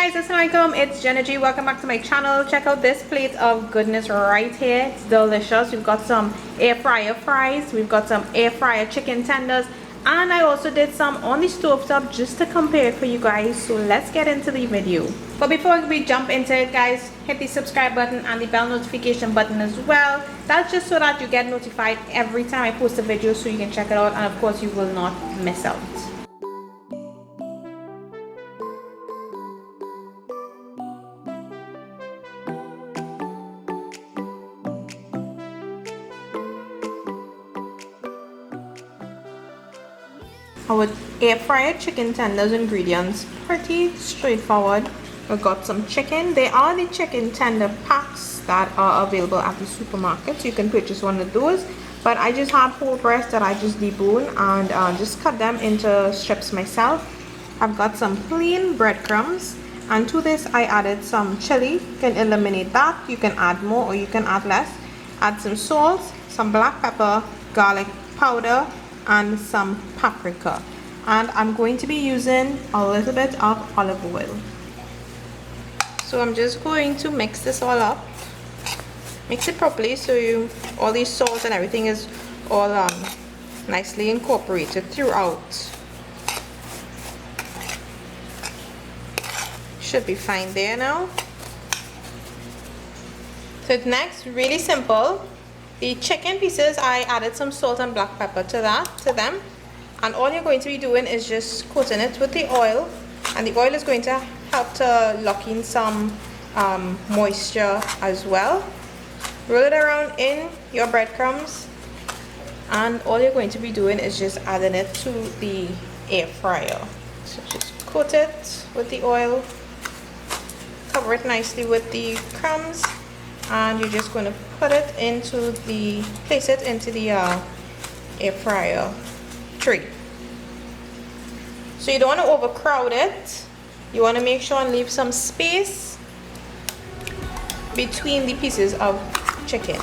guys, assalamualaikum, it's Jenna G. Welcome back to my channel. Check out this plate of goodness right here. It's delicious. We've got some air fryer fries, we've got some air fryer chicken tenders, and I also did some on the stove top just to compare it for you guys. So let's get into the video. But before we jump into it, guys, hit the subscribe button and the bell notification button as well. That's just so that you get notified every time I post a video, so you can check it out, and of course you will not miss out. Our air fryer chicken tenders ingredients, pretty straightforward. We got some chicken. They are the chicken tender packs that are available at the supermarket, so you can purchase one of those. But I just have whole breast that I just debone and just cut them into strips myself. I've got some plain breadcrumbs, and to this I added some chili. You can eliminate that, you can add more or you can add less. Add some salt, some black pepper, garlic powder, and some paprika, and I'm going to be using a little bit of olive oil. So I'm just going to mix this all up, mix it properly so all these salt and everything is all nicely incorporated throughout. Should be fine there now. So next, really simple. The chicken pieces, I added some salt and black pepper to them, and all you're going to be doing is just coating it with the oil, and the oil is going to help to lock in some moisture as well. Roll it around in your breadcrumbs, and all you're going to be doing is just adding it to the air fryer. So just coat it with the oil, cover it nicely with the crumbs, and you're just going to place it into the air fryer tray. So you don't want to overcrowd it. You want to make sure and leave some space between the pieces of chicken.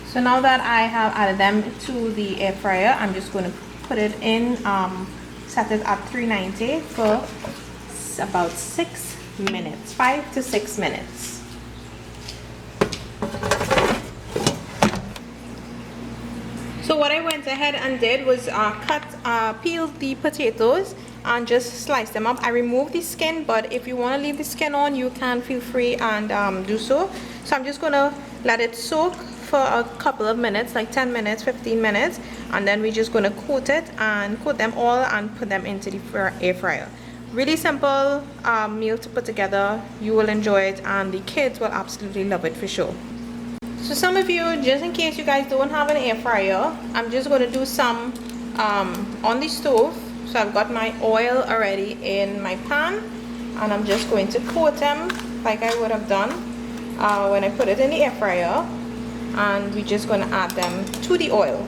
So now that I have added them to the air fryer, I'm just going to put it in, set it at 390 for about 6 minutes, 5 to 6 minutes. So what I went ahead and did was peel the potatoes and just slice them up. I removed the skin, but if you want to leave the skin on, you can feel free and do so. So I'm just going to let it soak for a couple of minutes, like 10 minutes, 15 minutes, and then we're just going to coat them all and put them into the air fryer. Really simple meal to put together. You will enjoy it, and the kids will absolutely love it for sure. So some of you, just in case you guys don't have an air fryer, I'm just going to do some on the stove. So I've got my oil already in my pan, and I'm just going to coat them like I would have done when I put it in the air fryer, and we're just going to add them to the oil.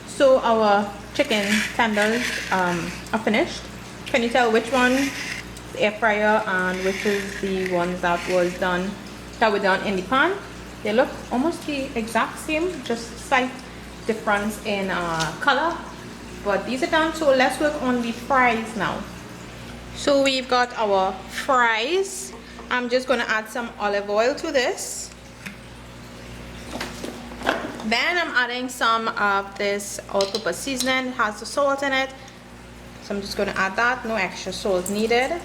So our chicken tenders are finished. Can you tell which one air fryer and which is the ones that were done in the pan? They look almost the exact same, just slight difference in color, but these are done. So let's work on the fries now. So we've got our fries. I'm just going to add some olive oil to this. Then I'm adding some of this all-purpose seasoning. It has the salt in it, so I'm just going to add that. No extra salt needed.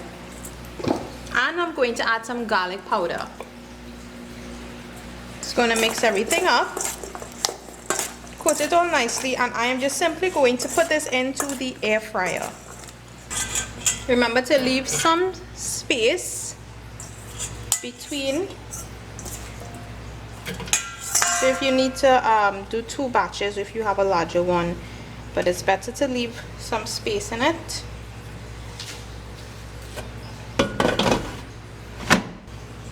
And I'm going to add some garlic powder. Just going to mix everything up, coat it all nicely, and I am just simply going to put this into the air fryer. Remember to leave some space between. So if you need to do 2 batches, if you have a larger one, but it's better to leave some space in it.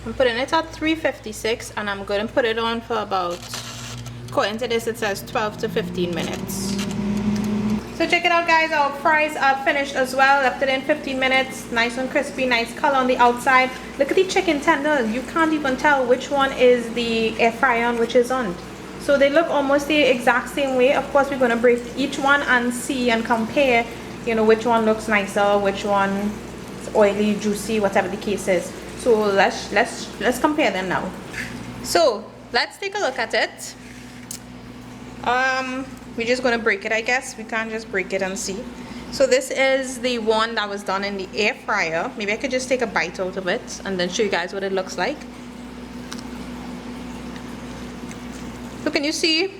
I'm putting it at 356 and I'm going to put it on for about, according to this it says 12 to 15 minutes. So check it out guys, our fries are finished as well. Left it in 15 minutes, nice and crispy, nice color on the outside. Look at the chicken tenders, you can't even tell which one is the air fryer and which is on. So they look almost the exact same way. Of course we're going to break each one and see and compare, you know, which one looks nicer, which one is oily, juicy, whatever the case is. So let's compare them now. So let's take a look at it. We're just gonna break it, I guess. We can't just break it and see. So this is the one that was done in the air fryer. Maybe I could just take a bite out of it and then show you guys what it looks like. So can you see?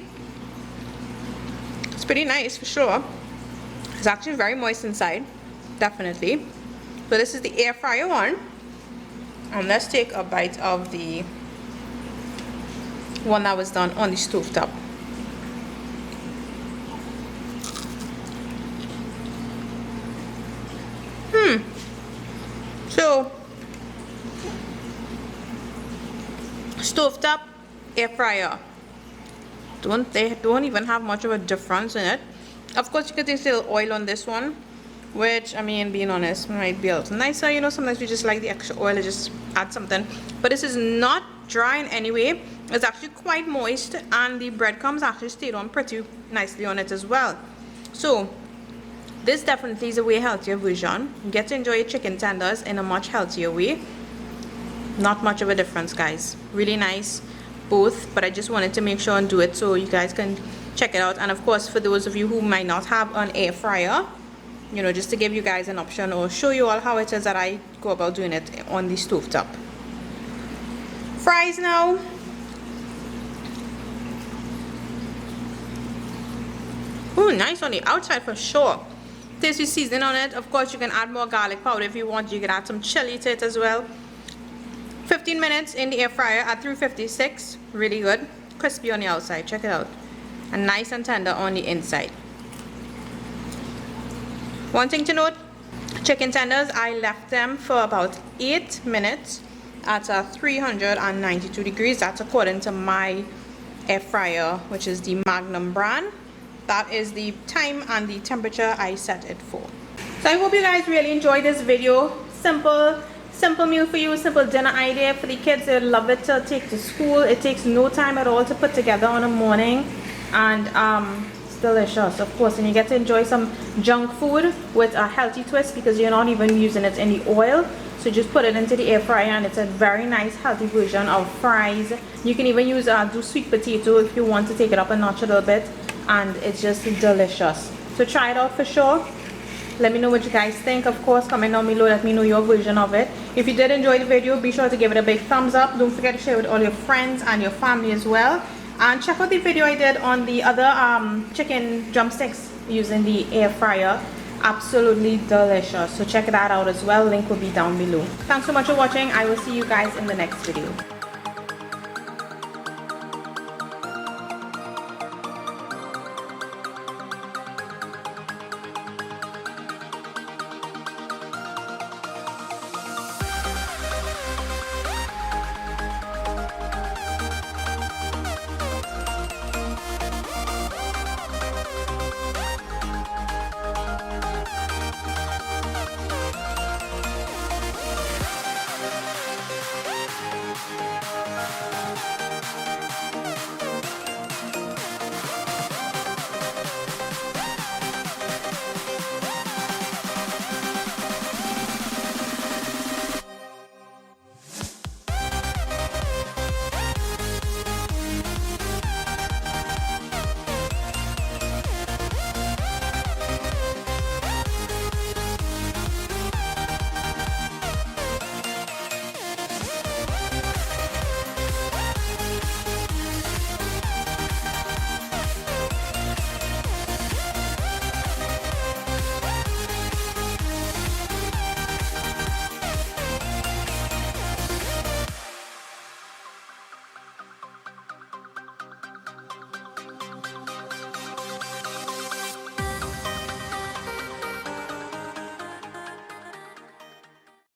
It's pretty nice for sure. It's actually very moist inside, definitely. So this is the air fryer one. And let's take a bite of the one that was done on the stove top. So stovetop, air fryer, they don't even have much of a difference in it. Of course you can taste a little oil on this one, which, I mean, being honest, might be a little nicer. You know, sometimes we just like the extra oil, just add something. But this is not dry in any way. It's actually quite moist, and the breadcrumbs actually stayed on pretty nicely on it as well. So this definitely is a way healthier version. You get to enjoy your chicken tenders in a much healthier way. Not much of a difference, guys. Really nice, both, but I just wanted to make sure and do it so you guys can check it out. And of course, for those of you who might not have an air fryer, you know, just to give you guys an option or show you all how it is that I go about doing it on the stovetop. Fries now. Oh, nice on the outside for sure. Tasty seasoning on it. Of course you can add more garlic powder if you want. You can add some chili to it as well. 15 minutes in the air fryer at 356. Really good. Crispy on the outside. Check it out. And nice and tender on the inside. One thing to note, chicken tenders, I left them for about 8 minutes at 392 degrees. That's according to my air fryer, which is the Magnum brand. That is the time and the temperature I set it for. So I hope you guys really enjoyed this video. Simple meal for you, simple dinner idea for the kids. They love it to take to school. It takes no time at all to put together on a morning, and it's delicious, of course. And you get to enjoy some junk food with a healthy twist because you're not even using it in the oil. So just put it into the air fryer and it's a very nice healthy version of fries. You can even use do sweet potato if you want to take it up a notch a little bit, and it's just delicious. So try it out for sure. Let me know what you guys think. Of course, comment down below, let me know your version of it. If you did enjoy the video, be sure to give it a big thumbs up. Don't forget to share with all your friends and your family as well. And check out the video I did on the other chicken drumsticks using the air fryer. Absolutely delicious. So check that out as well. Link will be down below. Thanks so much for watching. I will see you guys in the next video.